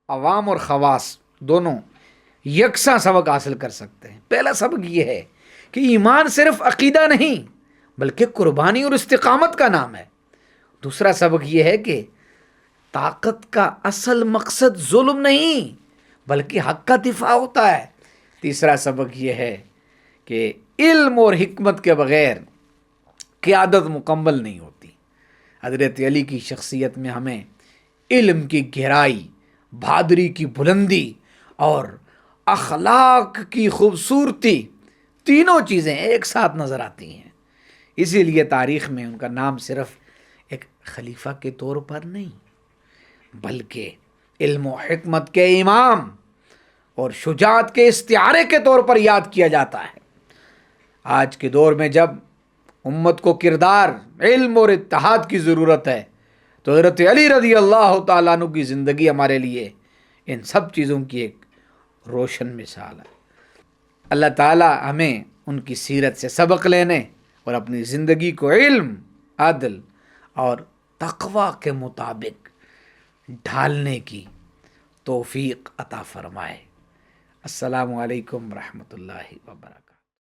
عوام اور خواص دونوں یکساں سبق حاصل کر سکتے ہیں۔ پہلا سبق یہ ہے کہ ایمان صرف عقیدہ نہیں بلکہ قربانی اور استقامت کا نام ہے۔ دوسرا سبق یہ ہے کہ طاقت کا اصل مقصد ظلم نہیں بلکہ حق کا دفاع ہوتا ہے۔ تیسرا سبق یہ ہے کہ علم اور حکمت کے بغیر قیادت مکمل نہیں ہوتی۔ حضرت علی کی شخصیت میں ہمیں علم کی گہرائی، بہادری کی بلندی اور اخلاق کی خوبصورتی، تینوں چیزیں ایک ساتھ نظر آتی ہیں۔ اسی لیے تاریخ میں ان کا نام صرف ایک خلیفہ کے طور پر نہیں بلکہ علم و حکمت کے امام اور شجاعت کے استعارے کے طور پر یاد کیا جاتا ہے۔ آج کے دور میں جب امت کو کردار، علم اور اتحاد کی ضرورت ہے تو حضرت علی رضی اللہ تعالیٰ عنہ کی زندگی ہمارے لیے ان سب چیزوں کی ایک روشن مثال ہے۔ اللہ تعالیٰ ہمیں ان کی سیرت سے سبق لینے اور اپنی زندگی کو علم، عدل اور تقوی کے مطابق ڈھالنے کی توفیق عطا فرمائے۔ السلام علیکم ورحمۃ اللہ وبرکاتہ۔